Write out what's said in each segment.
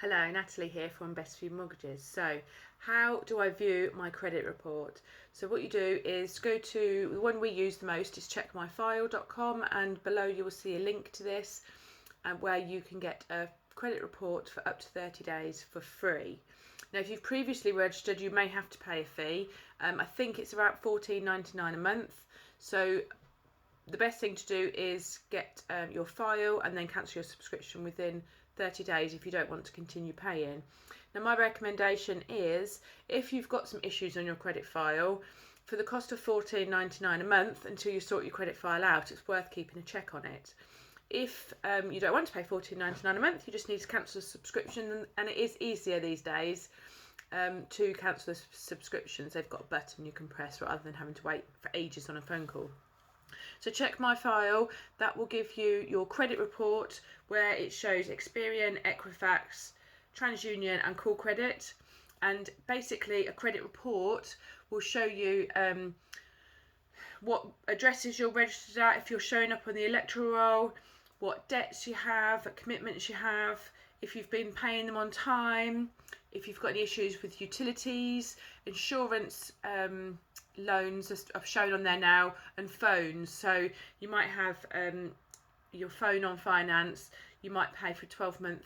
Hello, Natalie here from Best View Mortgages. So, how do I view my credit report? So, what you do is go to the one we use the most is checkmyfile.com, and below you will see a link to this where you can get a credit report for up to 30 days for free. Now, if you've previously registered, you may have to pay a fee. I think it's about $14.99 a month. So, the best thing to do is get your file and then cancel your subscription within 30 days if you don't want to continue paying. Now, my recommendation is if you've got some issues on your credit file, for the cost of $14.99 a month until you sort your credit file out, it's worth keeping a check on it. If you don't want to pay $14.99 a month, you just need to cancel the subscription, and it is easier these days to cancel the subscriptions. They've got a button you can press rather than having to wait for ages on a phone call. So check my file, that will give you your credit report where it shows Experian, Equifax, TransUnion and Call Credit. And basically a credit report will show you what addresses you're registered at, if you're showing up on the electoral roll, what debts you have, what commitments you have, if you've been paying them on time, if you've got any issues with utilities, insurance, loans are shown on there now, and phones. So you might have your phone on finance, you might pay for 12-month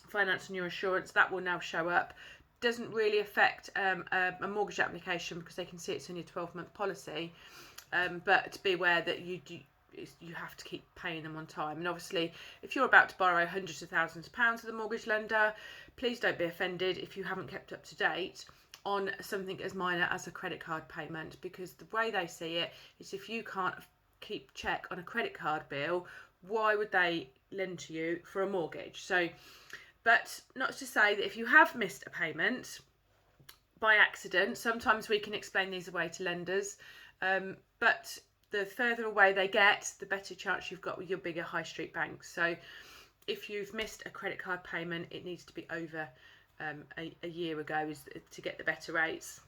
finance on your insurance, that will now show up. Doesn't really affect a mortgage application because they can see it's only a 12-month policy, but be aware that you have to keep paying them on time. And obviously if you're about to borrow hundreds of thousands of pounds with a mortgage lender, please don't be offended if you haven't kept up to date on something as minor as a credit card payment, because the way they see it is if you can't keep check on a credit card bill, why would they lend to you for a mortgage? So, but not to say that if you have missed a payment by accident, sometimes we can explain these away to lenders, but the further away they get, the better chance you've got with your bigger high street banks. So if you've missed a credit card payment, it needs to be over a year ago to get the better rates.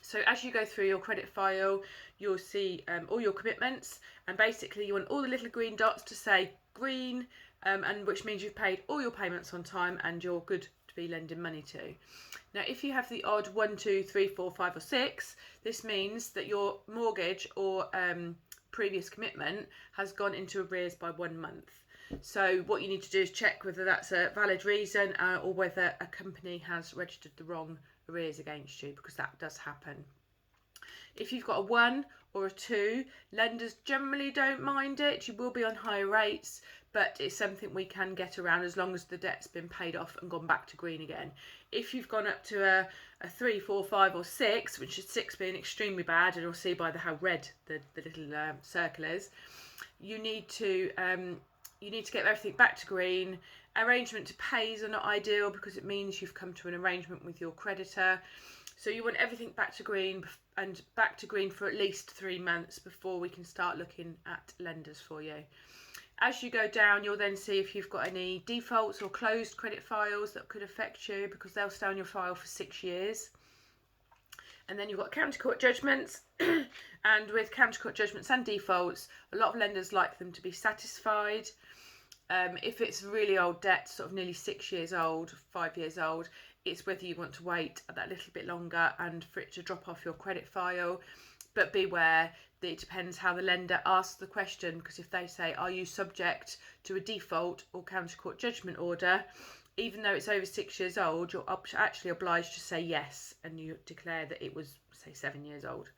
So as you go through your credit file, you'll see all your commitments, and basically you want all the little green dots to say green, and which means you've paid all your payments on time and you're good to be lending money to. Now if you have the odd 1, 2, 3, 4, 5 or 6, this means that your mortgage or previous commitment has gone into arrears by 1 month. So what you need to do is check whether that's a valid reason or whether a company has registered the wrong arrears against you, because that does happen. If you've got a 1 or a 2, lenders generally don't mind it. You will be on higher rates, but it's something we can get around as long as the debt's been paid off and gone back to green again. If you've gone up to a 3, 4, 5 or 6, which is 6 being extremely bad, and you'll see by how red the little circle is, you need to get everything back to green. Arrangement to pays are not ideal because it means you've come to an arrangement with your creditor. So you want everything back to green, and back to green for at least 3 months before we can start looking at lenders for you. As you go down, you'll then see if you've got any defaults or closed credit files that could affect you, because they'll stay on your file for 6 years. And then you've got county court judgments, and with county court judgments and defaults, a lot of lenders like them to be satisfied. If it's really old debt, sort of nearly 6 years old, 5 years old, it's whether you want to wait that little bit longer and for it to drop off your credit file. But beware that it depends how the lender asks the question, because if they say, are you subject to a default or county court judgment order, even though it's over 6 years old, you're actually obliged to say yes, and you declare that it was, say, 7 years old.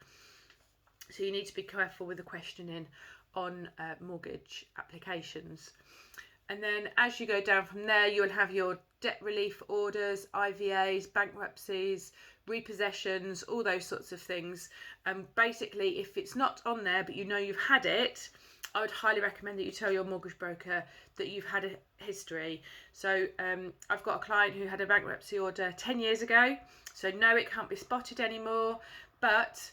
So you need to be careful with the questioning on mortgage applications. And then as you go down from there, you'll have your debt relief orders, IVAs, bankruptcies, repossessions, all those sorts of things. Basically, if it's not on there but you know you've had it, I would highly recommend that you tell your mortgage broker that you've had a history. So I've got a client who had a bankruptcy order 10 years ago, so no, it can't be spotted anymore, but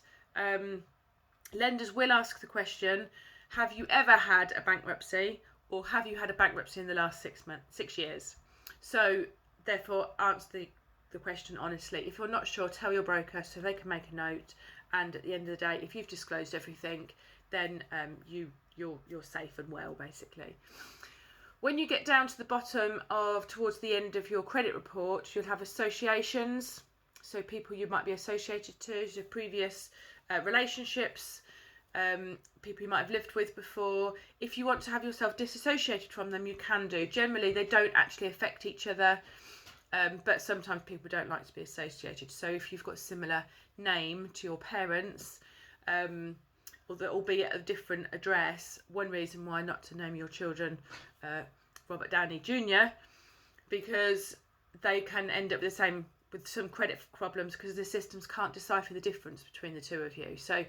lenders will ask the question, have you ever had a bankruptcy, or have you had a bankruptcy in the last 6 years? So therefore answer the question honestly. If you're not sure, tell your broker so they can make a note, and at the end of the day, if you've disclosed everything, then you're safe and well, basically. When you get down to the bottom of towards the end of your credit report, you'll have associations. So people you might be associated to, your previous relationships, people you might have lived with before. If you want to have yourself disassociated from them, you can do. Generally, they don't actually affect each other, but sometimes people don't like to be associated. So if you've got a similar name to your parents, albeit a different address, one reason why not to name your children Robert Downey Jr., because they can end up with some credit problems because the systems can't decipher the difference between the two of you. So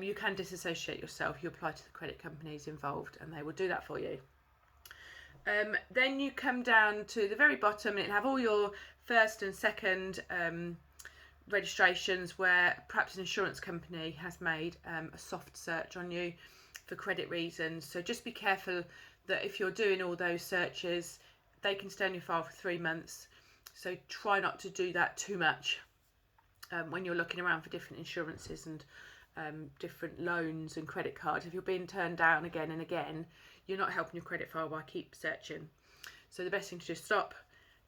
you can disassociate yourself. You apply to the credit companies involved and they will do that for you. Then you come down to the very bottom and it'll have all your first and second registrations where perhaps an insurance company has made a soft search on you for credit reasons. So just be careful that if you're doing all those searches, they can stay on your file for 3 months. So try not to do that too much when you're looking around for different insurances and different loans and credit cards. If you're being turned down again and again, you're not helping your credit file by keep searching. So the best thing to do is stop,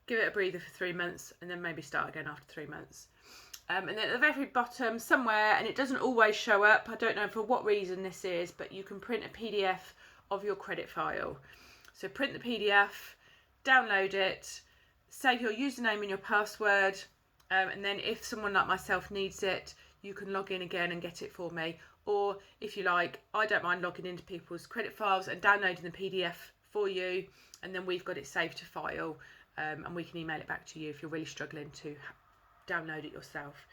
give it a breather for 3 months, and then maybe start again after 3 months. And then at the very bottom somewhere, and it doesn't always show up, I don't know for what reason this is, but you can print a PDF of your credit file. So print the PDF, download it, save your username and your password, and then if someone like myself needs it, you can log in again and get it for me. Or if you like, I don't mind logging into people's credit files and downloading the PDF for you, and then we've got it saved to file, and we can email it back to you if you're really struggling to download it yourself.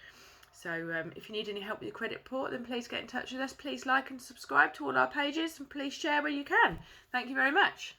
So if you need any help with your credit report, then please get in touch with us. Please like and subscribe to all our pages, and please share where you can. Thank you very much.